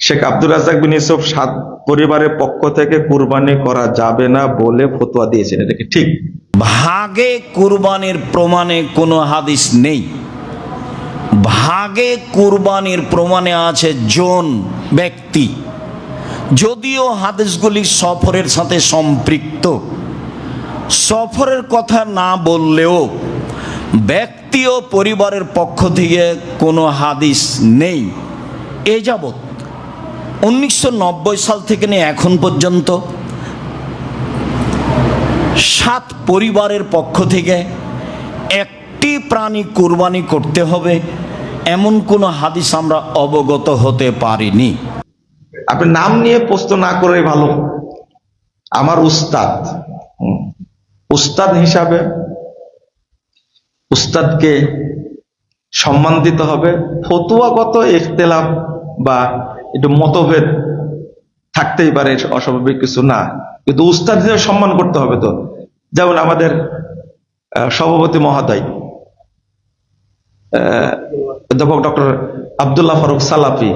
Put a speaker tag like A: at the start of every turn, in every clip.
A: শেখ আব্দুর রাজ্জাক বিন ইউসুফ সাত পরিবারের পক্ষ থেকে কুরবানি করা যাবে না বলে ফতোয়া দিয়েছেন, এটা কি ঠিক?
B: ভাগে কুরবানির প্রমাণে কোনো হাদিস নেই। ভাগে কুরবানির প্রমাণে আছে জন, ব্যক্তি। যদিও হাদিসগুলি সফরের সাথে সম্পৃক্ত, সফরের কথা না বললেও ব্যক্তি ও পরিবারের পক্ষ থেকে কোনো হাদিস নেই। এ যাবৎ 1990 সাল থেকে নিয়ে এখন পর্যন্ত 7 পরিবারের পক্ষ থেকে একটি প্রাণী কুরবানি করতে হবে এমন কোনো হাদিস আমরা অবগত হতে পারিনি।
A: আপনি নাম নিয়ে প্রশ্ন না করে ভালো। আমার উস্তাদ হিসাবে উস্তাদকে সম্মান দিতে হবে। ফতুয়াগত ইখতিলাফ বা একটু মতভেদ থাকতেই পারে, অস্বাভাবিক কিছু না, কিন্তু উস্তাদ হিসেবে সম্মান করতে হবে। তো যেমন আমাদের সভাপতি মহোদয় অধ্যাপক ডক্টর আব্দুল্লাহ ফারুক সালাফি,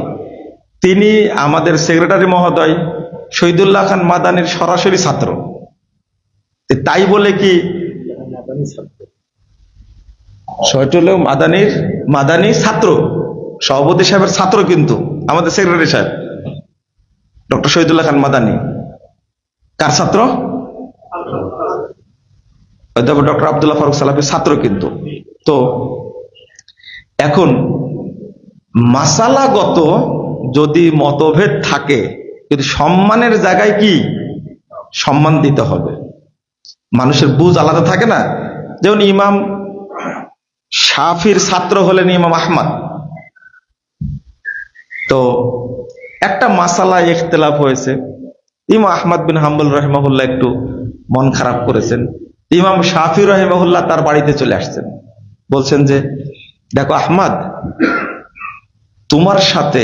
A: তিনি আমাদের সেক্রেটারি মহোদয় শহীদুল্লাহ খান মাদানির সরাসরি ছাত্র। তাই বলে কি শহীদুল্লাহ মাদানি ছাত্র, সভাপতি সাহেবের ছাত্র, কিন্তু আমাদের সেক্রেটারি সাহেব ডক্টর শহীদুল্লাহ খান মাদানি কার ছাত্র? অধ্যাপক ডক্টর আব্দুল্লাহ ফারুক সালাফির ছাত্র কিন্তু। তো এখন মাসালাগত যদি মতভেদ থাকে, কিন্তু সম্মানের জায়গায় কি সম্মান দিতে হবে। মানুষের বুঝ আলাদা থাকে না। যেমন ইমাম শাফির ছাত্র হলেন ইমাম আহমদ। তো একটা মাসালা ইখতিলাফ হয়েছে, ইমাম আহমদ বিন হাম্বল রাহিমাহুল্লাহ একটু মন খারাপ করেছেন। ইমাম শাফি রাহিমাহুল্লাহ তার বাড়িতে চলে আসছেন, বলছেন যে দেখো আহমদ, তোমার সাথে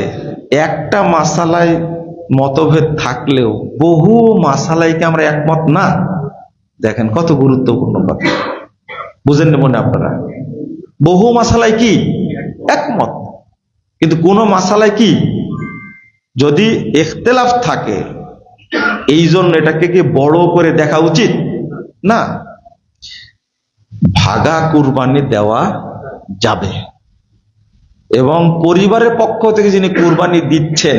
A: একটা মাসালায় মতভেদ থাকলেও বহু মাসালায় কি আমরা একমত না? দেখেন কত গুরুত্বপূর্ণ কথা, বুঝেন না মনে আপনারা? বহু মাসালায় কি একমত, কিন্তু কোন মাসালায় কি যদি ইখতিলাফ থাকে, এই জন্য এটাকে কি বড় করে দেখা উচিত না। ভাগা কুরবানি দেওয়া যাবে, এবং পরিবারের পক্ষ থেকে যিনি কুরবানি দিচ্ছেন,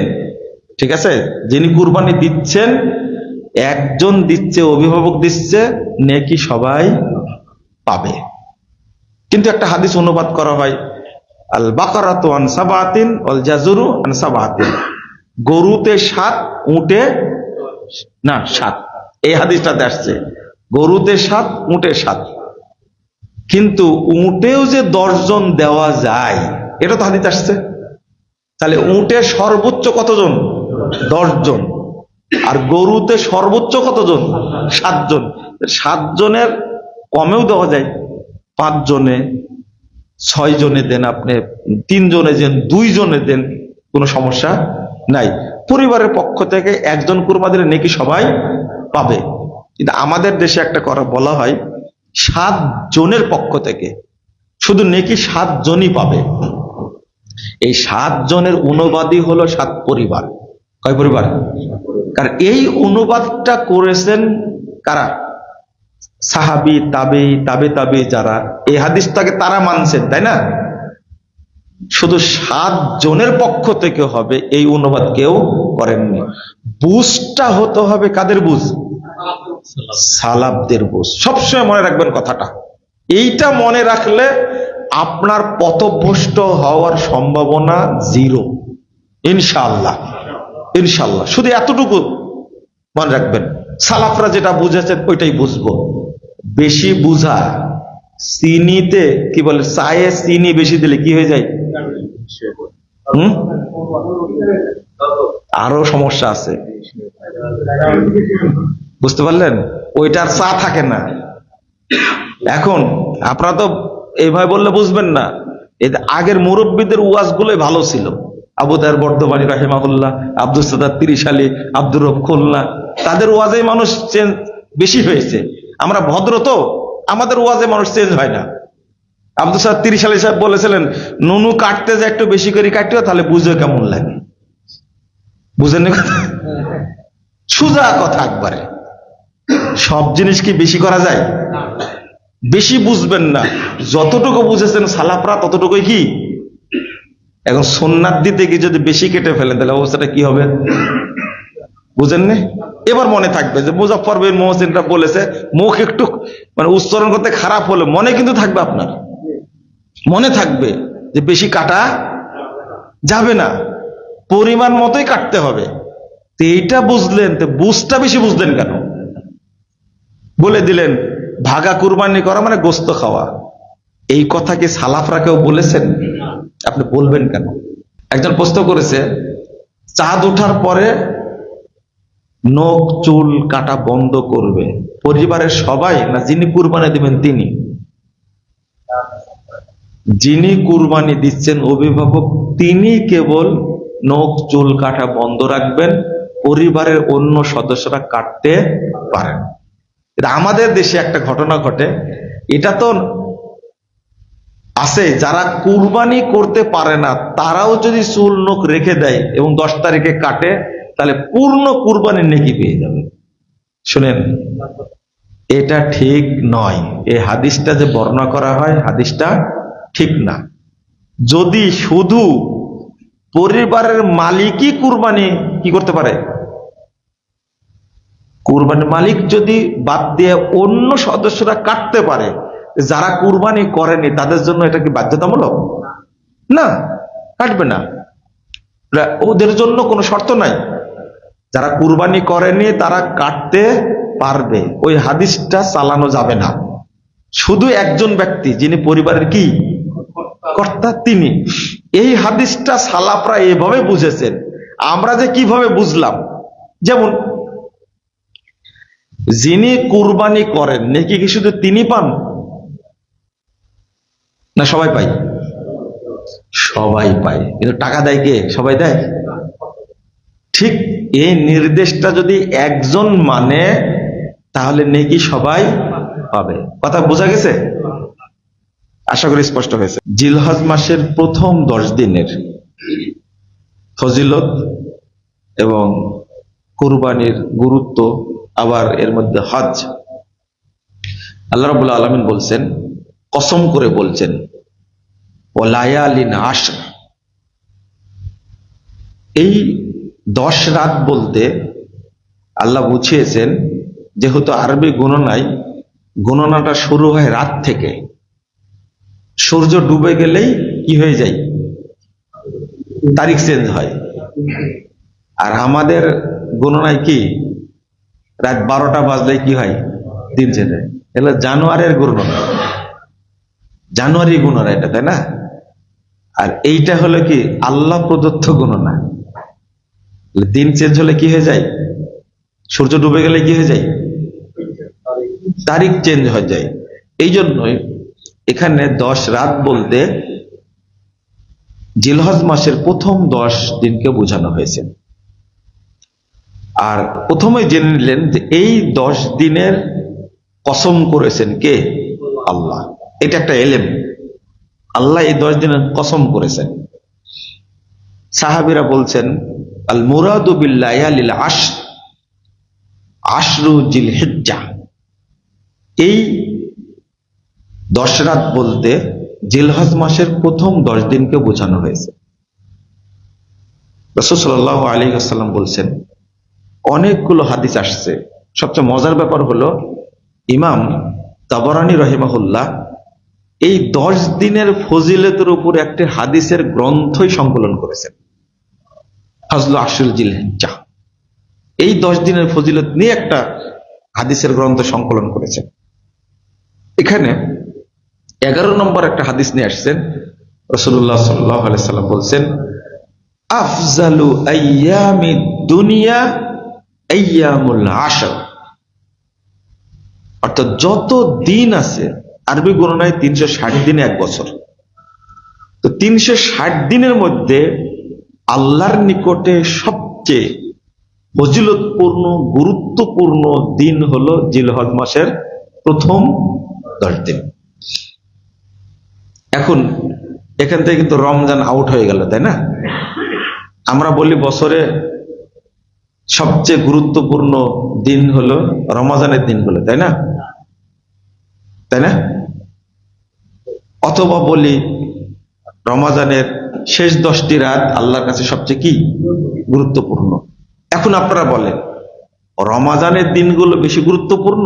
A: ঠিক আছে, যিনি কুরবানি দিচ্ছেন, একজন দিচ্ছে, অভিভাবক দিচ্ছে, নেকি সবাই পাবে। কিন্তু একটা হাদিস অনুবাদ করা হয়, আল বাকারাতু আন সাবাতিন ওয়াল জাজুরু আন সাবাতিন, গরুতে 7, উটে না 7। এই হাদিসটাতে আসছে গরুতে 7, উটে 7, কিন্তু উটেও যে 10 জন দেওয়া যায়, এটা তো হাদিস আসছে। তাহলে উটে সর্বোচ্চ কতজন? 10 জন। আর গরুতে সর্বোচ্চ কতজন? 7 জন। 7 জনের কমেও দেওয়া যায়, 5 জনে, 6 জনে দেন, আপনি 3 জনে দেন, 2 জনে দেন, কোনো সমস্যা নাই। পরিবারের পক্ষ থেকে একজন কুরবানি দিলে নেকি সবাই পাবে। কিন্তু আমাদের দেশে একটা করা বলা হয় 7 জনের পক্ষ থেকে, শুধু নেকি 7 জনই পাবে। এই 7 জনের অনুবাদই হলো 7 পরিবার। কয় পরিবার? কারণ এই অনুবাদটা করেছেন কারা? সাহাবী, তাবে যারা এই হাদিসটাকে তারা মানছেন, তাই না? শুধু 7 জনের পক্ষ থেকে হবে, এই অনুবাদ কেউ করেননি। বুঝটা হতে হবে কাদের বুঝ? সালাফদের বুঝ। সবসময় মনে রাখবেন কথাটা। এইটা মনে রাখলে আপনার পথভ্রষ্ট হওয়ার সম্ভাবনা 0, ইনশাআল্লাহ। ইনশাআল্লাহ শুধু এতটুকু মনে রাখবেন, সালাফরা যেটা বুঝেছেন ওইটাই বুঝবো। বেশি বুঝা, চিনিতে কি বলে, চায়ে চিনি বেশি দিলে কি হয়ে যায়? আরো সমস্যা আছে, বুঝতে পারলেন? ওইটার চা থাকে না। এখন আপনারা তো এইভাবে বললে বুঝবেন না। এই আগের মুরব্বীদের ওয়াজ গুলোই ভালো ছিল। আবু তাহের বর্ধমানী রাহিমাহুল্লাহ, আব্দুল সাত্তার 30 আলী, আব্দুর রব খুলনা, তাদের ওয়াজে মানুষ চেঞ্জ বেশি হয়েছে। আমরা ভদ্র তো, আমাদের ওয়াজে মানুষ চেঞ্জ হয় না। আব্দুল সাত্তার 30 আলী সাহেব বলেছিলেন, নুনু কাটতে যে একটু বেশি করে কাটতে, তাহলে বুঝে কেমন লাগে। বুঝেন না কথা? সোজা কথা একবারে। সব জিনিস কি বেশি করা যায়? বেশি বুঝবেন না, যতটুকু বুঝেছেন সালাফরা ততটুকুই কি। এখন সুন্নাত দিতে গিয়ে যদি বেশি কেটে ফেলেন তাহলে অবস্থাটা কি হবে বুঝেন না? এবার মনে থাকবে যে মুজাফফর বিন মুহসিনরা বলেছে, মুখ একটু মানে উচ্চারণ করতে খারাপ হলে মনে কিন্তু থাকবে, আপনার মনে থাকবে যে বেশি কাটা যাবে না, পরিমাণ মতোই কাটতে হবে। তো এইটা বুঝলেন, তো বুঝটা বেশি বুঝলেন কেন? বলে দিলেন ভাগা কুরবানি করা মানে গোস্ত খাওয়া। এই কথা কি সালাফরা কেউ বলেছেন? আপনি বলবেন কেন? একজন প্রশ্ন করেছে, চাঁদ ওঠার পরে নখ চুল কাটা বন্ধ করবে পরিবারের সবাই, না যিনি কুরবানি দিবেন তিনি? যিনি কুরবানি দিচ্ছেন অভিভাবক, তিনি কেবল নখ চুল কাটা বন্ধ রাখবেন, পরিবারের অন্য সদস্যরা কাটতে পারেন। এটা আমাদের দেশে একটা ঘটনা ঘটে, এটা তো আছে, যারা কুরবানি করতে পারে না তারাও যদি চুল নখ রেখে দেয় এবং 10 তারিখে কাটে, তাহলে পূর্ণ কুরবানির নেকি পেয়ে যাবে। শুনেন, এটা ঠিক নয়। এই হাদিসটা যে বর্ণনা করা হয়, হাদিসটা ঠিক না। যদি শুধু পরিবারের মালিকই কুরবানি কি করতে পারে, কুরবানির মালিক যদি বাদ দিয়ে অন্য সদস্যরা কাটতে পারে, যারা কুরবানি করেনি তাদের জন্য এটা কি বাধ্যতামূলক? না, কাটবে না। ওদের জন্য কোনো শর্ত নাই, যারা কুরবানি করেনি তারা কাটতে পারবে। ওই হাদিসটা চালানো যাবে না। শুধু একজন ব্যক্তি যিনি পরিবারের কি কর্তা, তিনি। এই হাদিসটা সালাফরা এভাবে বুঝেছেন, আমরা যে কিভাবে বুঝলাম। যেমন যিনি কুরবানি করেন নাকি কি শুধু তিনি পান, না সবাই পায়? সবাই পায়, কিন্তু টাকা দেয় কে? সবাই দেয়? ঠিক এই নির্দেশটা যদি একজন মানে, তাহলে নেকি সবাই পাবে। কথা বোঝা গেছে? আশা করি স্পষ্ট হয়েছে। জিলহজ মাসের প্রথম 10 দিনের ফজিলত এবং কুরবানির গুরুত্ব, আবার এর মধ্যে হজ। আল্লাহ রাব্বুল আলামিন বলছেন, কসম করে বলছেন, ওয়ালায়ালিন আশর। এই 10 রাত বলতে আল্লাহ বুঝিয়েছেন, যেহেতু আরবি গণনায় গণনাটা শুরু হয় রাত থেকে, সূর্য ডুবে গেলেই কি হয়ে যায়, তারিখ চেঞ্জ হয়। আর আমাদের গণনায় কি রাত 12টা বাজলে কি হয়, দিন চেঞ্জ হয়। এগুলো জানুয়ারির গণনা, জানুয়ারি গণনা এটা, তাই না? আর এইটা হলো কি আল্লাহ প্রদত্ত গণনা। দিন চেঞ্জ হলে কি হয়ে যায়, সূর্য ডুবে গেলে কি হয়ে যায়, তারিখ চেঞ্জ হয়ে যায়। এই জন্যই এখানে 10 রাত বলতে জিলহজ মাসের প্রথম 10 দিনকে বোঝানো হয়েছে। আর প্রথমে জেনে নিলেন যে এই 10 দিনের কসম করেছেন কে? আল্লাহ। এটা একটা এলেম, আল্লাহ এই 10 দিনের কসম করেছেন। সাহাবীরা বলছেন, আল মুরাদু বিল লায়ালিল আশর আশরু জিলহিজ্জাহ। এই 10 রাত বলতে জিলহজ মাসের প্রথম 10 দিনকে বোঝানো হয়েছে। রাসূল সাল্লাল্লাহু আলাইহি ওয়াসাল্লাম বলছেন, অনেকগুলো হাদিস আসছে। সবচেয়ে মজার ব্যাপার হলো, ইমাম তাবরানী রাহিমাহুল্লাহ এই 10 দিনের ফজিলতের উপর একটি হাদিসের গ্রন্থই সংকলন করেছেন, ফাজলু আশরুল জিলহিজ্জাহ। এই 10 দিনের ফজিলত নিয়ে একটা হাদিসের গ্রন্থ সংকলন করেছেন। এখানে 11 নম্বর একটা হাদিস নিয়ে আসছেন। রাসূলুল্লাহ সাল্লাল্লাহু আলাইহি সাল্লাম বলছেন, আফজালু আইয়ামিদ দুনিয়া আইয়ামুল আশর। অর্থাৎ যত দিন আছে, আরবি গণনায় 360 দিনে 1 বছর। তো 360 দিনের মধ্যে আল্লাহর নিকটে সবচেয়ে ফজিলতপূর্ণ গুরুত্বপূর্ণ দিন হলো জিলহজ মাসের প্রথম 10 দিন। এখন এখান থেকে কিন্তু রমজান আউট হয়ে গেল, তাই না? আমরা বলি বছরে সবচেয়ে গুরুত্বপূর্ণ দিন হলো রমজানের দিনগুলো, তাই না? তাই না? অথবা বলি রমজানের শেষ 10টি রাত আল্লাহর কাছে সবচেয়ে কি গুরুত্বপূর্ণ। এখন আপনারা বলেন, রমজানের দিনগুলো বেশি গুরুত্বপূর্ণ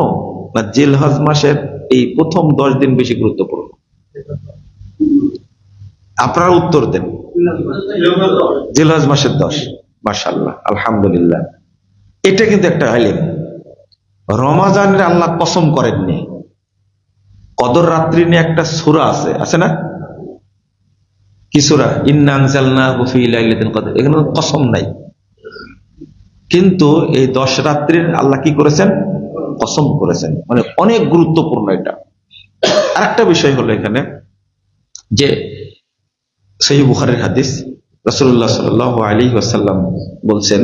A: না জিলহজ মাসের এই প্রথম 10 দিন বেশি গুরুত্বপূর্ণ? আপনারা উত্তর দেন। জিলহজ মাসের 10। মাশাআল্লাহ, আলহামদুলিল্লাহ। এটা কিন্তু একটা ইলম। রমজানের আল্লাহ কসম করেননি। কদর রাত্রি নিয়ে একটা সূরা আছে না? কি সূরা? ইন্না আনজালনাহু ফি লাইলাতুল কদর। এখানে কসম নাই, কিন্তু এই 10 রাত্রির আল্লাহ কি করেছেন? কসম করেছেন। মানে অনেক গুরুত্বপূর্ণ এটা। আরেকটা বিষয় হলো এখানে যে সহিহ বুখারীর হাদিস, রাসূলুল্লাহ সাল্লাল্লাহু আলাইহি ওয়াসাল্লাম বলছেন,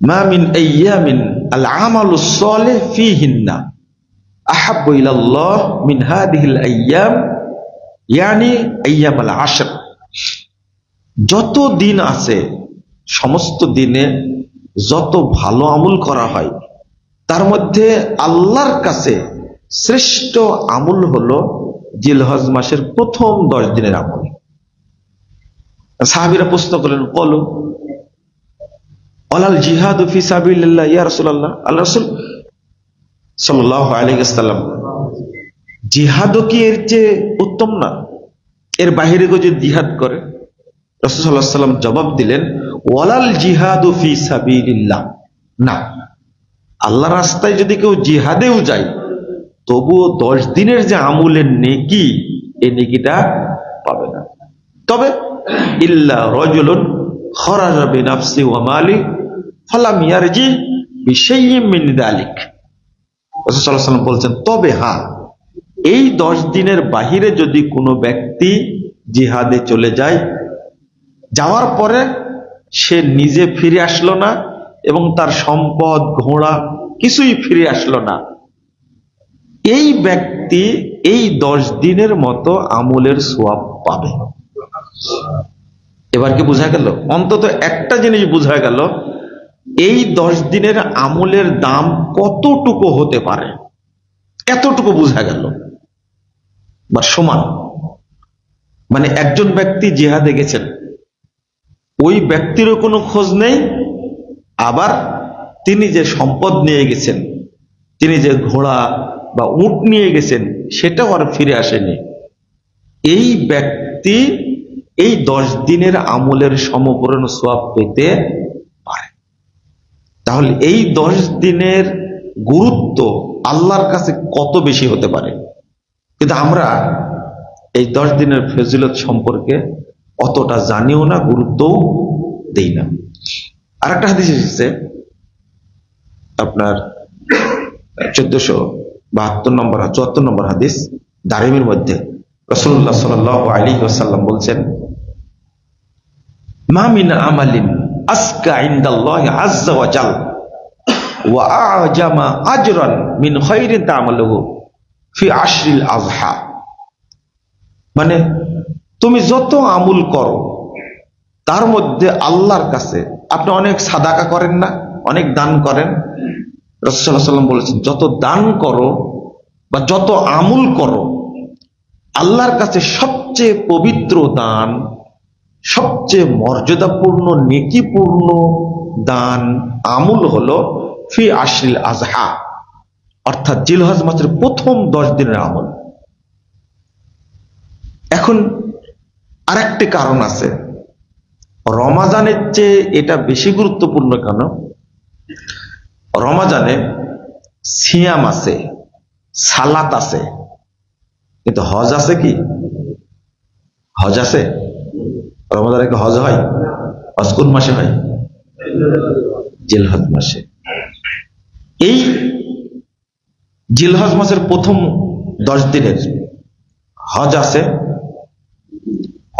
A: মা মিন আইয়ামিন আল আমালুস সালিহ ফিহিন্না আহাব্বু ইলাল্লাহ মিন হাদিহিল আইয়াম, ইয়ানি আইয়ামুল আশর। যত দিন আছে, সমস্ত দিনে যত ভালো আমল করা হয়, তার মধ্যে আল্লাহর কাছে শ্রেষ্ঠ আমল হলো জিলহজ মাসের প্রথম 10 দিনের আমল। সাহাবীরা প্রশ্ন করলেন, কলু ওয়ালাল জিহাদু ফি সাবিলিল্লাহ ইয়া রাসূলুল্লাহ। আল্লাহ রাসূল সাল্লাল্লাহু আলাইহি ওয়াসাল্লাম, জিহাদও কি এর চেয়ে উত্তম না? এর বাইরে কেউ যদি জিহাদ করে? রাসূল সাল্লাল্লাহু আলাইহি ওয়াসাল্লাম জবাব দিলেন, ওয়ালাল জিহাদু ফি সাবিলিল্লাহ, না, আল্লাহর রাস্তায় যদি কেউ জিহাদেও যায়, তবুও 10 দিনের যে আমলের নেকি, এই নেকিটা পাবে না। তবে ইল্লা রাজুলুন খারাজা বিনাফসি ওয়া মালি ফালাম ইয়ারজি বিশাইয়্যিন মিন যালিক। রাসূল সাল্লাল্লাহু আলাইহি ওয়াসাল্লাম বলছেন, তবে হ্যাঁ, এই 10 দিনের বাহিরে যদি কোনো ব্যক্তি জিহাদে চলে যায়, যাওয়ার পরে সে নিজে ফিরে আসলো না এবং তার সম্পদ ঘোড়া কিছুই ফিরে আসলো না, এই ব্যক্তি এই 10 দিনের মতো আমলের সওয়াব পাবে। এবার কি বোঝা গেল? অন্তত একটা জিনিস বোঝা গেল, এই 10 দিনের আমলের দাম কতটুকু হতে পারে, এতটুকু বোঝা গেল। বা সমান, মানে একজন ব্যক্তি জিহাদে গেছেন, ওই ব্যক্তিরও কোনো খোঁজ নেই, আবার তিনি যে সম্পদ নিয়ে গেছেন, তিনি যে ঘোড়া বা উট নিয়ে গেছেন, সেটাও আর ফিরে আসেনি। এই ব্যক্তি এই 10 দিনের আমলের সমপরিমাণ সওয়াব পেতে পারে। তাহলে এই 10 দিনের গুরুত্ব আল্লাহর কাছে কত বেশি হতে পারে। কিন্তু আমরা এই 10 দিনের ফজিলত সম্পর্কে অতটা জানিও না, গুরুত্বও দেই না। আর একটা হাদিস এসেছে আপনার 1472 নম্বর 74 নম্বর হাদিস, দারিমির মধ্যে রাসূলুল্লাহ সাল্লাল্লাহু আলাইহি ওয়াসাল্লাম বলছেন, মা মিন আমালিন আসকা ইনদাল্লাহি আযজা ওয়া জাল ওয়া আ'জামা আজরান মিন খায়রিন তা'মালুহু ফি আশরিল আযহা। মানে তুমি যত আমল করো, তার মধ্যে আল্লাহর কাছে, আপনি অনেক সাদাকা করেন না, অনেক দান করেন, রাসূল সাল্লাল্লাহু আলাইহি ওয়াসাল্লাম বলেছেন, যত দান করো বা যত আমল করো, আল্লাহর কাছে সবচেয়ে পবিত্র দান, সবচেয়ে মর্যাদাপূর্ণ নেকিপূর্ণ দান আমল হলো ফি আশরিল আযহা, অর্থাৎ জিলহজ মাসের প্রথম 10 দিনের আমল। এখন আরেকটি কারণ আছে, রমাজানের চেয়ে এটা বেশি গুরুত্বপূর্ণ কেন? রমাজানে সিয়াম আছে, সালাত আছে, কিন্তু হজ আছে কি? হজ আছে? রমাজানে কি হজ হয়? হজ কোন মাসে হয়? জিলহজ মাসে। এই জিলহজ মাসের প্রথম 10 দিনের হজ আছে,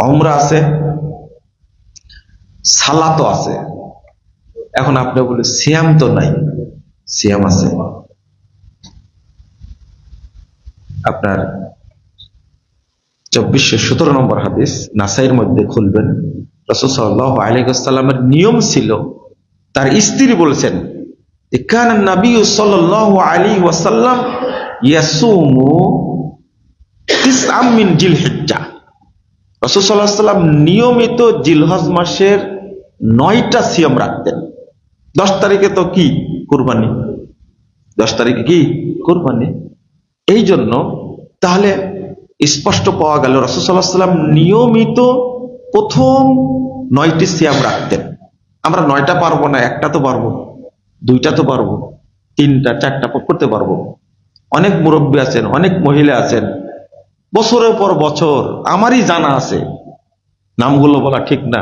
A: উমরা আছে, সালাতও আছে। এখন আপনি বলে সিয়াম তো নাই, সিয়াম আছে। আপনার 2417 নম্বর হাদিস, নাসাইর মধ্যে খুলবেন, রাসূল সাল্লাল্লাহু আলাইহি ওয়াসাল্লামের নিয়ম ছিল তার স্ত্রী বলছেন যে কানা নবী সাল্লাল্লাহু আলাইহি ওয়াসাল্লাম ইয়াসুমু তিসআম মিন জিলহিজ্জাহ। রাসূল সাল্লাল্লাহু আলাইহি ওয়াসাল্লাম নিয়মিত জিলহজ মাসের 9টা সিয়াম রাখতেন। 10 তারিখে তো কি কুরবানি, 10 তারিখে কি কুরবানি। এই জন্য তাহলে স্পষ্ট পাওয়া গেল রাসূল সাল্লাল্লাহু আলাইহি ওয়াসাল্লাম নিয়মিত প্রথম 9টি সিয়াম রাখতেন। আমরা 9টা পারবো না, একটা তো পারবো, 2টা তো পারবো, 3টা 4টা করতে পারবো। অনেক মুরব্বী আছেন, অনেক মহিলা আছেন, বছরের পর বছর, আমারই জানা আছে, নামগুলো বলা ঠিক না,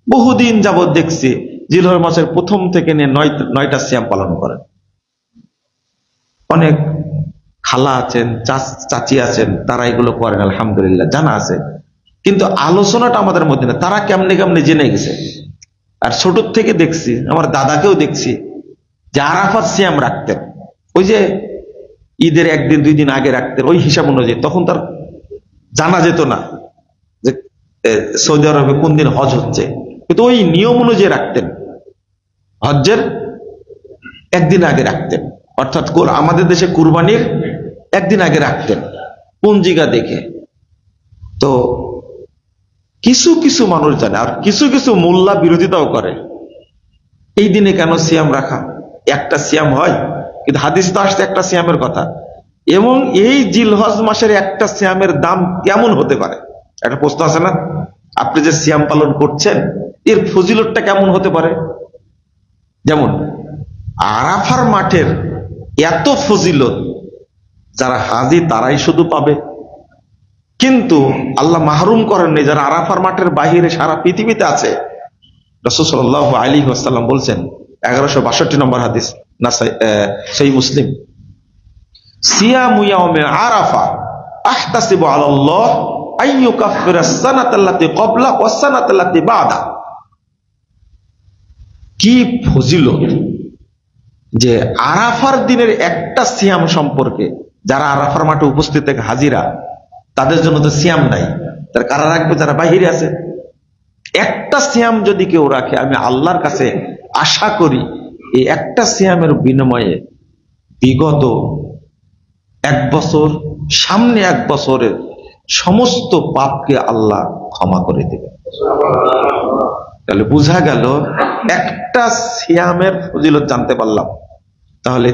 A: বহুদিন যাবৎ দেখছি জিলহজ মাসের প্রথম থেকে নিয়ে 9টা সিয়াম পালন করেন। অনেক খালা আছেন, চাচি আছেন, তারা এগুলো করেন, আলহামদুলিল্লাহ জানা আছে। কিন্তু আলোচনাটা আমাদের মধ্যে না, তারা কেমনে কেমনে জেনে গেছে। আর ছোট থেকে দেখছি, আমার দাদাকেও দেখছি যে আরাফাত সিয়াম রাখতেন, ওই যে ঈদের 1 দিন 2 দিন আগে রাখতেন, ওই হিসাব অনুযায়ী। তখন তার জানা যেত না যে সৌদি আরবে কোন দিন হজ হচ্ছে, কিন্তু ওই নিয়ম অনুযায়ী রাখতেন, হজ্জের 1 দিন আগে রাখতেন, অর্থাৎ আমাদের দেশে কুরবানির 1 দিন আগে রাখতেন পঞ্জিকা দেখে। তো কিছু কিছু মানুষ জানে, আর কিছু কিছু মোল্লা বিরোধিতাও করে এই দিনে কেন সিয়াম রাখা, একটা সিয়াম হয়, কিন্তু হাদিস তো আসছে একটা সিয়ামের কথা। এবং এই জিলহজ মাসের একটা সিয়ামের দাম কেমন হতে পারে, একটা প্রশ্ন আছে না? আপনি যে সিয়াম পালন করছেন এর ফজিলতটা কেমন হতে পারে? যেমন আরাফার মাঠের এত ফজিলত যারা হাজি তারাই শুধু পাবে, কিন্তু আল্লাহ মাহরুম করেননি যারা আরাফার মাঠের বাহিরে সারা পৃথিবীতে আছে। রাসূল সাল্লাল্লাহু আলাইহি ওয়াসাল্লাম বলছেন, 1162 নম্বর হাদিস, না সহিহ মুসলিম, সিয়ামু ইয়াউমে আরাফা আহতাসিবু আলাল্লাহ আইয়ুকাফিরাস সানাতাল্লাতী ক্বাবলা ওয়াস সানাতাল্লাতী বাদা। কি ফজিলত যে আরাফার দিনের একটা সিয়াম সম্পর্কে, যারা আরাফার মাঠে উপস্থিত থাকে হাজিরা, তাদের জন্য তো সিয়াম নাই, তার কারা রাখবে? যারা বাহিরে আছে। একটা সিয়াম যদি কেউ রাখে, আমি আল্লাহর কাছে আশা করি এই একটা সিয়ামের বিনিময়ে বিগত 1 বছর, সামনে 1 বছরের সমস্ত পাপকে আল্লাহ ক্ষমা করে দেবে। তাহলে বোঝা গেল একটা সিয়ামের ফজিলত জানতে পারলাম, তাহলে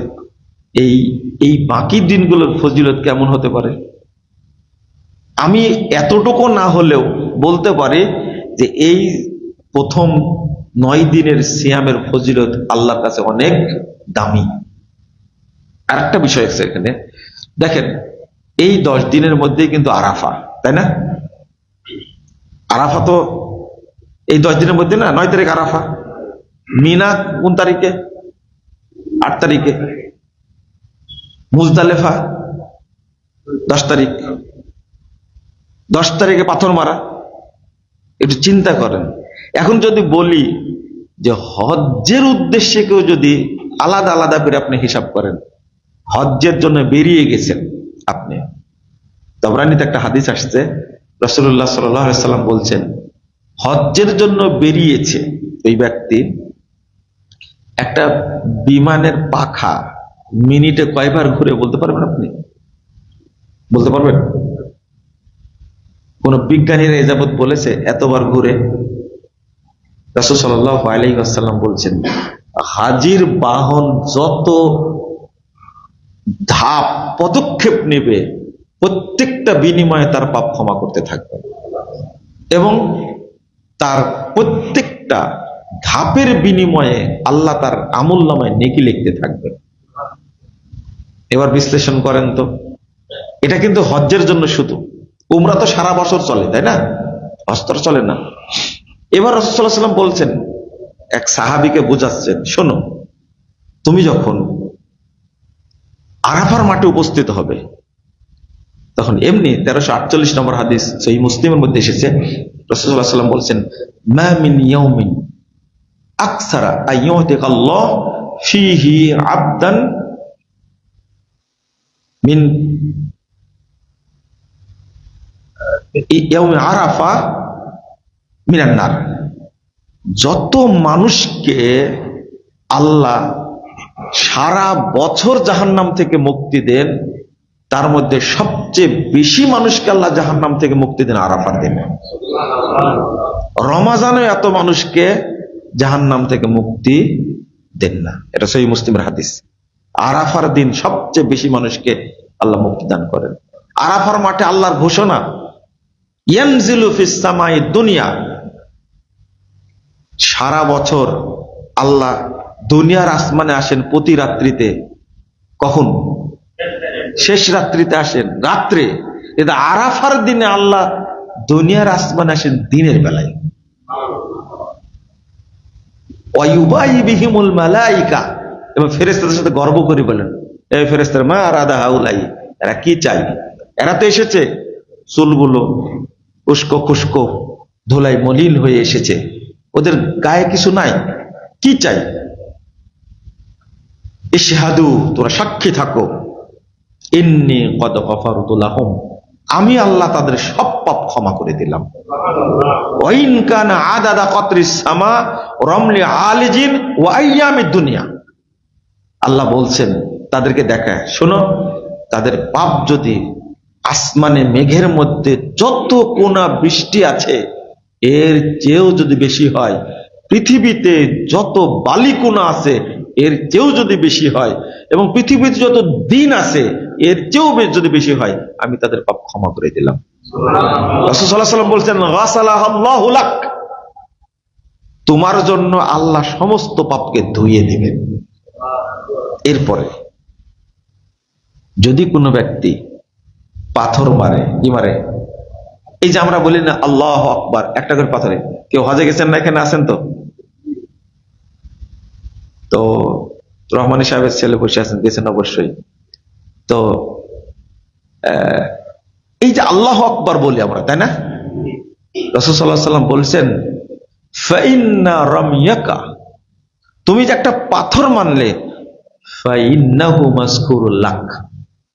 A: এই বাকি দিনগুলোর ফজিলত কেমন হতে পারে। আমি এতটুকু না হলেও বলতে পারি যে এই প্রথম 9 দিনের সিয়ামের ফজিলত আল্লাহর কাছে অনেক দামি। আর একটা বিষয় আছে এখানে, দেখেন এই 10 দিনের মধ্যেই কিন্তু আরাফা, তাই না? আরাফা তো এই 10 দিনের মধ্যে না, 9 তারিখ আরাফা। মিনা কোন তারিখে? 8 তারিখে। মুজদালেফা 10 তারিখ। 10 তারিখে পাথর মারা। একটু চিন্তা করেন। এখন যদি বলি যে হজ্জের উদ্দেশ্যে কেউ যদি আলাদা আলাদা করে আপনি হিসাব করেন, হজ্জের জন্য বেরিয়ে গেছেন আপনি, তাবরানীতে একটা হাদিস আসছে, রাসূলুল্লাহ সাল্লাল্লাহু আলাইহি সাল্লাম বলছেন, হজ্জের জন্য বেরিয়েছে ওই ব্যক্তি, একটা বিমানের পাখা মিনিটে কয়বার ঘুরে বলতে পারবেন? আপনি বলতে পারবেন? কোন বিজ্ঞানীরা এ যাবৎ বলেছে এতবার ঘুরে? রাসূল সাল্লাল্লাহু আলাইহি ওয়াসাল্লাম বলছেন, হাজির বাহন যত ধাপ পদক্ষেপ নেবে প্রত্যেকটা বিনিময়ে তার পাপ ক্ষমা করতে থাকবে, এবং তার প্রত্যেকটা ধাপের বিনিময়ে আল্লাহ তার আমলনামায় নেকি লিখতে থাকবে। এবার বিশ্লেষণ করেন তো, এটা কিন্তু হজ্জের জন্য শুধু। উমরা তো সারা বছর চলে, তাই না? হজ তো চলে না। এবার রাসূল সাল্লাল্লাহু আলাইহি ওয়াসাল্লাম বলছেন, এক সাহাবীকে বোঝাচ্ছেন, শোনো, তুমি যখন আরাফার মাঠে উপস্থিত হবে, তখন এমনি 1348 নম্বর হাদিস সহিহ মুসলিমের মধ্যে এসেছে, রাসূল সাল্লাল্লাহু আলাইহি ওয়াসাল্লাম বলছেন, মা মিন ইয়াউমিন আকসারা আইয়ুতিকাল্লাহ ফীহি আবদান মিন ইয়াউমি আরাফা মিনান নার। যত মানুষকে আল্লাহ সারা বছর জাহান্নাম থেকে মুক্তি দেন, তার মধ্যে সবচেয়ে বেশি মানুষকে আল্লাহ জাহান্নাম থেকে মুক্তি দেন আরাফার দিনে। রমাজানে এত মানুষকে জাহান্নাম থেকে মুক্তি দেন না, এটা সহিহ মুসলিমের হাদিস। আরাফার দিন সবচেয়ে বেশি মানুষকে আল্লাহ মুক্তি দান করেন। আরাফার মাঠে আল্লাহর ঘোষণা, ইয়ানজিলু ফিস সামাই দুনিয়া, সারা বছর আল্লাহ দুনিয়ার আসমানে আসেন প্রতি রাত্রিতে। কখন? শেষ রাত্রিতে আসেন, রাত্রে। কিন্তু আরাফার দিনে আল্লাহ দুনিয়ার আসমানে আসেন দিনের বেলায়। ওয়ায়ুবাই বিহিমুল মালাইকা, এবং ফেরেশতাদের সাথে গর্ব করে বলেন, এই ফেরেশতারা, মা আরাদা হাউলাই, এরা কি চাই? এরা তো এসেছে চুলগুলো উস্কো খুস্কো ধুলাই মলিন হয়ে এসেছে, ওদের গায়ে কিছু নাই, কি চাই? ইশহাদু, তোরা সাক্ষী থাকো, ইন্নী কদ গফারতু লাহুম, আমি আল্লাহ তাদের সব পাপ ক্ষমা করে দিলাম। ওয়াইন কানা আদাদা কতরিস সামা রমলি আলিজিন ওয়া আইয়ামিদ দুনিয়া, আল্লাহ বলছেন তাদেরকে দেখায়, শোনো, তাদের পাপ যদি আসমানে মেঘের মধ্যে যত কোনা বৃষ্টি আছে এর চেয়েও যদি বেশি হয়, পৃথিবীতে যত বালিকোনা আছে এর চেয়েও যদি বেশি হয়, এবং পৃথিবীতে যত দিন আছে এর চেয়েও যদি বেশি হয়, আমি তাদের পাপ ক্ষমা করে দিলাম। রাসূল সাল্লাল্লাহু আলাইহি ওয়াসাল্লাম বলছেন, গাসালাহুল্লাহু লাক, তোমার জন্য আল্লাহ সমস্ত পাপকে ধুইয়ে দিবেন। এরপরে যদি কোনো ব্যক্তি পাথর মারে, কি মারে? এই যে আমরা বলি না আল্লাহু আকবার, একটা করে পাথরে। কেউ হজে গেছেন না? এখানে আছেন তো রহমানী সাহেবের ছেলে বসে আছেন, গেছেন অবশ্যই। তো এই যে আল্লাহু আকবার বলি আমরা, তাই না? রাসূল সাল্লাল্লাহু আলাইহি ওয়াসাল্লাম বলছেন, ফাইন্না রামিয়াকা, তুমি যে একটা পাথর মানলে, ফাইন্নাহু মাসকুরুল লাক,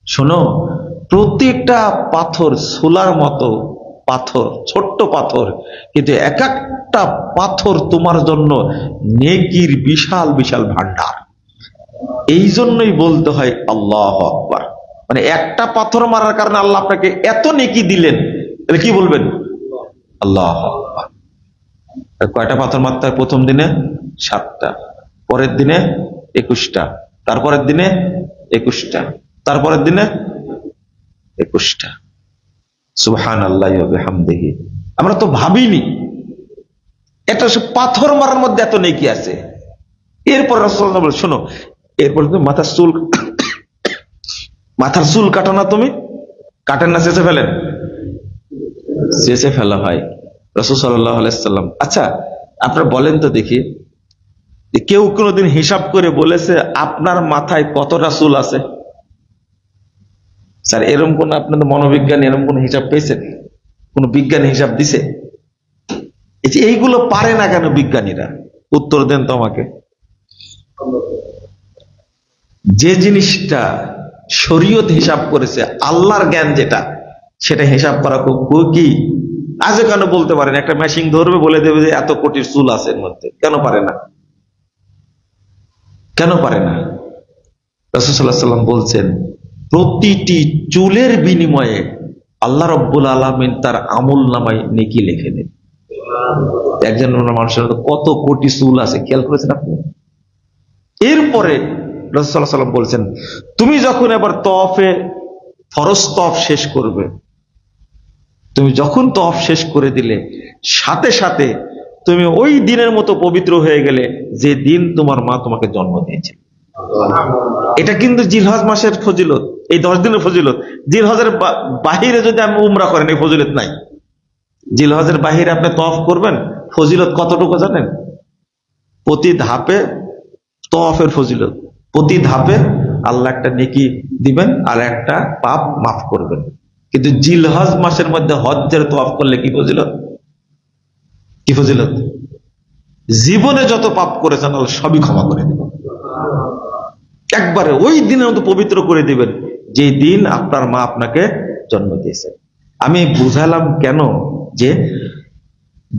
A: শোনো, প্রতিটা পাথর সোলার মতো পাথর, ছোট্ট পাথর, কিন্তু এক একটা পাথর তোমার জন্য নেকির বিশাল বিশাল ভান্ডার। এই জন্যই বলতে হয় আল্লাহু আকবার, মানে একটা পাথর মারার কারণে আল্লাহ আপনাকে এত নেকি দিলেন, তাহলে কি বলবেন? আল্লাহু আকবার। কয়টা পাথর মারতে হয়? প্রথম দিনে 7টা, পরের দিনে 21টা, তারপরের দিনে 21টা, তারপরের দিনে 21টা। সুবহানাল্লাহি ওয়া বিহামদিহি। আমরা তো ভাবিনি এটা পাথর মারার মধ্যে এত নেকি আছে। এরপর রাসূলুল্লাহ বলে, শোনো, এরপর তুমি মাথার চুল কাটো না, তুমি কাটেন না, চেঁচে ফেলেন? চেঁচে ফেলা হয়। রাসূল সাল্লাল্লাহু আলাইহি ওয়াসাল্লাম, আচ্ছা আপনারা বলেন তো দেখি, কেউ কোনোদিন হিসাব করে বলেছে আপনার মাথায় কতটা চুল আছে? স্যার, এরকম কোন আপনাদের মনোবিজ্ঞানী এরকম কোন হিসাব পেয়েছেন? কোন বিজ্ঞানী হিসাব দিছে? এইগুলো পারে না কেন বিজ্ঞানীরা? উত্তর দেন তো আমাকে। যে জিনিসটা শরীয়ত হিসাব করেছে, আল্লাহর জ্ঞান যেটা, সেটা হিসাব করা খুব কি আজও কেন বলতে পারেন? একটা মেশিন ধরবে, বলে দেবে যে এত কোটির চুল আছে এর মধ্যে। কেন পারে না? কেন পারে না? রাসূল সাল্লাল্লাহু আলাইহি ওয়াসাল্লাম বলছেন, প্রতিটি চুলের বিনিময়ে আল্লাহ রাব্বুল আলামিন তার আমলনামায় নেকি লিখে দেন। একজন মানুষের কত কোটি চুল আছে, খেয়াল করেছেন আপনি? এরপরে রাসূল সাল্লাল্লাহু আলাইহি ওয়াসাল্লাম বলছেন, তুমি যখন এবার তওয়াফে ফরজ তওয়াফ শেষ করবে, তুমি যখন তওয়াফ শেষ করে দিলে, সাথে সাথে তুমি ওই দিনের মতো পবিত্র হয়ে গেলে যে দিন তোমার মা তোমাকে জন্ম দিয়েছে। এটা কিন্তু জিলহজ মাসের ফজিলত, এই 10 দিনের ফজিলত। জিলহজের বাহিরে যদি আপনি উমরা করেন, এই ফজিলত নাই। জিলহজের বাহিরে আপনি তওয়াফ করবেন, ফজিলত কতটুকু জানেন? প্রতি ধাপে তওয়াফের ফজিলত, প্রতি ধাপে আল্লাহ একটা নেকি দিবেন আর একটা পাপ মাফ করবেন। কিন্তু জিলহজ মাসের মধ্যে হজ্জের তওয়াফ করলে কি ফজিলত? কি ফজিলত? জীবনে যত পাপ করেছেন আল্লাহ সবই ক্ষমা করে দিবেন, একবারে ওই দিনের মতো পবিত্র করে দিবেন যে দিন আপনার মা আপনাকে জন্ম দিয়েছে। আমি বুঝালাম কেন যে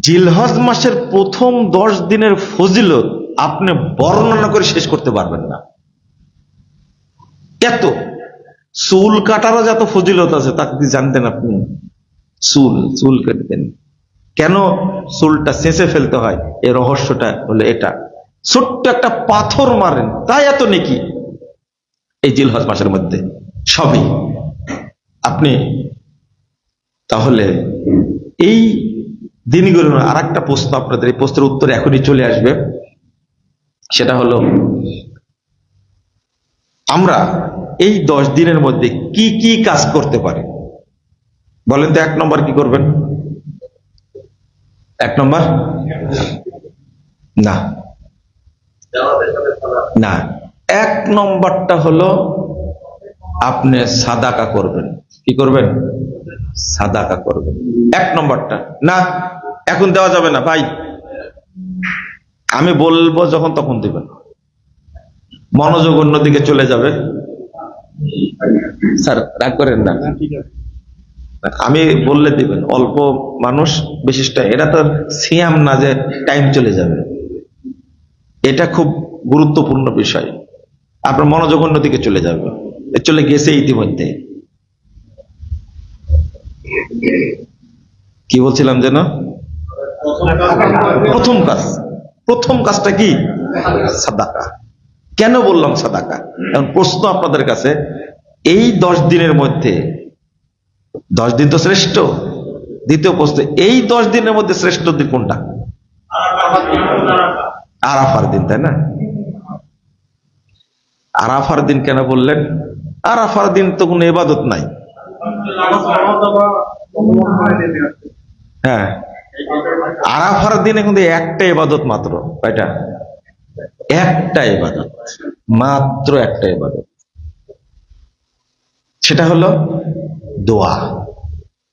A: জিলহজ মাসের প্রথম 10 দিনের ফজিলত আপনি বর্ণনা করে শেষ করতে পারবেন না। এত চুল কাটারও যত ফজিলত আছে তা কি জানতেন আপনি? চুল কেটে দেন, কেন চুলটা চেঁচে ফেলতে হয়, এই রহস্যটা হলো এটা। ছোট্ট একটা পাথর মারেন তাই এত নেকি এই জিলহজ মাসের মধ্যে, সবই আপনি। তাহলে এই দিনগুলো, আর একটা প্রশ্ন আপনাদের, এই প্রশ্নের উত্তর এখনই চলে আসবে, সেটা হলো আমরা এই 10 দিনের মধ্যে কি কি কাজ করতে পারি বলেন তো? 1 নম্বর কি করবেন? 1 নম্বর না, না, 1 নম্বরটা হলো আপনি সাদাকা করবেন। কি করবেন? সাদাকা করবেন, 1 নম্বরটা। না, এখন দেওয়া যাবে না ভাই, আমি বলবো যখন তখন দিবেন, মনোযোগ অন্যদিকে চলে যাবে। স্যার রাগ করেন না, আমি বললে দিবেন, অল্প মানুষ বিশিষ্ট, এটা তো সিয়াম না যে টাইম চলে যাবে, এটা খুব গুরুত্বপূর্ণ বিষয়। আপনার মনোযোগ অন্যদিকে চলে যাবে, চলে গেছে ইতিমধ্যে। কি বলছিলাম যেন? প্রথম কাজটা কি? সাদাকা। কেন বললাম সাদাকা? এখন প্রশ্ন আপনাদের কাছে, এই 10 দিনের মধ্যে, 10 দিন তো শ্রেষ্ঠ, দ্বিতীয় প্রশ্ন, এই 10 দিনের মধ্যে শ্রেষ্ঠ দিন কোনটা? আরাফার দিন, তাই না? আরাফার দিন কেন বললেন? আরাফার দিন তো কোনো ইবাদত নাই। হ্যাঁ, আরাফার দিনে কিন্তু একটা ইবাদত মাত্র, কয়টা? একটা ইবাদত, মাত্র একটা ইবাদত, সেটা হলো দোয়া।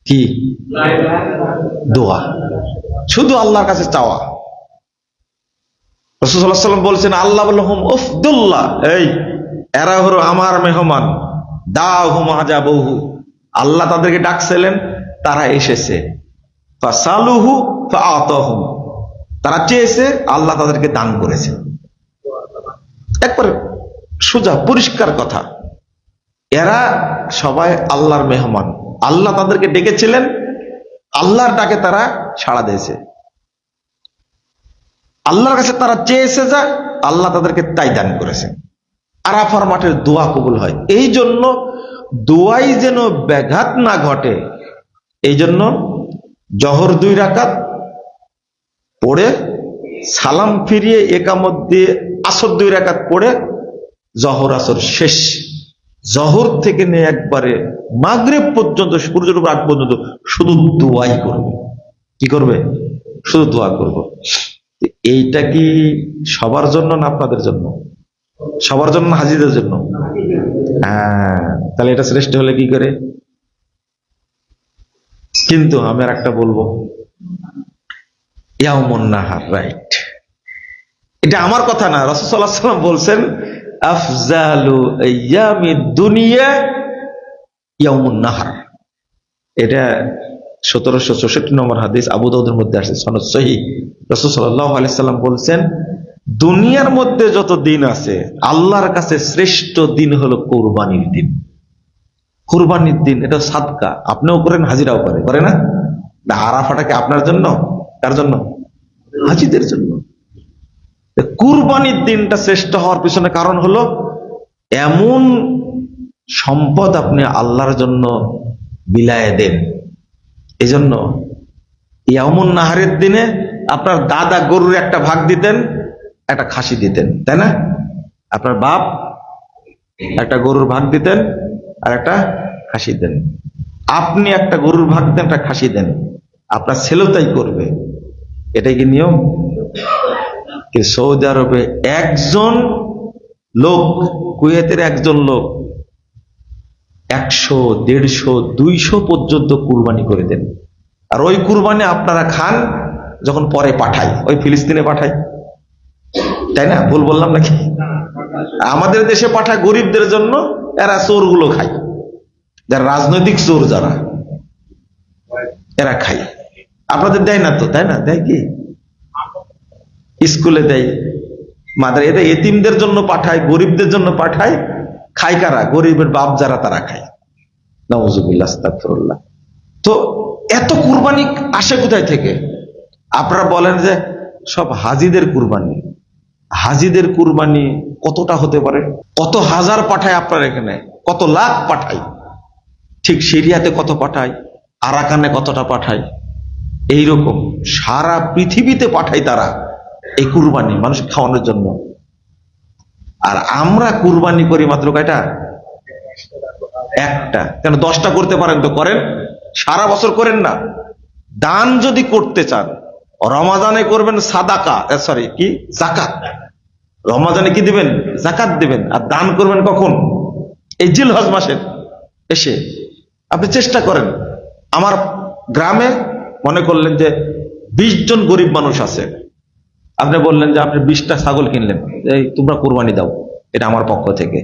A: কি? দোয়া, শুধু আল্লাহর কাছে চাওয়া। রাসূল সাল্লাল্লাহু আলাইহি ওয়াসাল্লাম বলছেন, আল্লাহ বলহুম উফদুল্লাহ, এই এরা হলো আমার মেহমান, দাহুম আজাবহু, আল্লাহ তাদেরকে ডাকছিলেন, তারা এসেছে, ফাসালুহু ফাআতাহুম, তারা চেয়েছে, আল্লাহ তাদেরকে দান করেছে। একবার সোজা পরিষ্কার কথা, এরা সবাই আল্লাহর মেহমান, আল্লাহ তাদেরকে ডেকেছিলেন, আল্লাহর ডাকে তারা সাড়া দিয়েছে, আল্লাহর কাছে তারা চেয়েছে, যা আল্লাহ তাদেরকে তাই দান করেছে। আরাফার মাঠের দোয়া কবুল হয়, এই জন্য দোয়াই যেন ব্যাঘাত না ঘটে, এই জন্য জহর 2 রাকাত পড়ে সালাম ফিরিয়ে একামত দিয়ে আসর 2 রাকাত পড়ে জহর আসর শেষ, জহর থেকে নিয়ে একবারে মাগরিব পর্যন্ত, সূর্য ডোবার আগ পর্যন্ত শুধু দোয়াই করবে। কি করবে? শুধু দোয়া করব। এইটা কি সবার জন্য না আপনাদের জন্য? সবার জন্য না হাজিদের জন্য? হ্যাঁ, তাহলে এটা শ্রেষ্ঠ হলে কি করে? কিন্তু আমি আর একটা বলবো, ইয়াউমুন নাহার, রাইট, এটা আমার কথা না, রাসূল সাল্লাল্লাহু আলাইহি ওয়াসাল্লাম বলছেন, আফজালু আইয়ামিদ দুনিয়া ইয়াউমুন নাহার। এটা 1764 নম্বর হাদিস, আবু দাউদের মধ্যে আসছে, সনদ সহিহ। রাসূল সাল্লাল্লাহু আলাইহি ওয়াসাল্লাম বলছেন, দুনিয়ার মধ্যে যত দিন আছে, আল্লাহর কাছে শ্রেষ্ঠ দিন হলো কুরবানির দিন। কুরবানির দিন, এটা সাদকা, আপনিও করেন, হাজিরাও করে না? আরাফাটা কি আপনার জন্য? কার জন্য? হাজিদের জন্য। কুরবানির দিনটা শ্রেষ্ঠ হওয়ার পিছনে কারণ হলো, এমন সম্পদ আপনি আল্লাহর জন্য বিলায় দেন। এই জন্য ইয়াউমুন নাহারের দিনে আপনার দাদা গরুর একটা ভাগ দিতেন, একটা খাসি দিতেন, তাই না? আপনার বাপ একটা গরুর ভাগ দিতেন আর একটা খাসি দেন, আপনি একটা গরুর ভাগ দেন, একটা খাসি দেন, আপনার ছেলেও তাই করবে। এটাই কি নিয়ম? সৌদি আরবে একজন লোক, কুয়েতের একজন লোক 100, 150, 200 পর্যন্ত কুরবানি করে দেন, আর ওই কুরবানি আপনারা খান, যখন পরে পাঠায়, ওই ফিলিস্তিনে পাঠায়, তাই না? ভুল বললাম নাকি? আমাদের দেশে পাঠায় গরিবদের জন্য, এরা চোরগুলো খায়, যারা রাজনৈতিক চোর, যারা এরা খায়। আপনাদের দেয় না তো, তাই না? দেয় কি? স্কুলে দেয়, মাদ্রাসা এটা এতিমদের জন্য পাঠায়, গরিবদের জন্য পাঠায়। খায় কারা? গরিবের বাপ যারা, তারা খায়। নাউজুবিল্লাহ, আস্তাগফিরুল্লাহ। তো এত কুরবানি আসে কোথায় থেকে? আপনারা বলেন যে সব হাজিদের কুরবানি। হাজিদের কুরবানি কতটা হতে পারে? কত হাজার পাঠায় আপনার এখানে, কত লাখ পাঠায়। ঠিক সিরিয়াতে কত পাঠায়, আরাকানে কতটা পাঠায়। এইরকম সারা পৃথিবীতে পাঠায় তারা এই কুরবানি মানুষ খাওয়ানোর জন্য। আর আমরা কুরবানি করি মাত্র কয়টা? একটা। কেন 10টা করতে পারেন তো করেন, সারা বছর করেন না। দান যদি করতে চান, রমাজানে করবেন সাদাকা, সরি কি, যাকাত। রমাজানে কি দিবেন? যাকাত দিবেন। আর দান করবেন কখন? এই জিলহজ মাসের এসে। আপনি চেষ্টা করেন। আমার গ্রামে মনে করলেন যে 20 জন গরিব মানুষ আছে, আপনি বললেন যে আপনি 20টা ছাগল কিনলেন, এই তোমরা কুরবানি দাও, এটা আমার পক্ষ থেকে।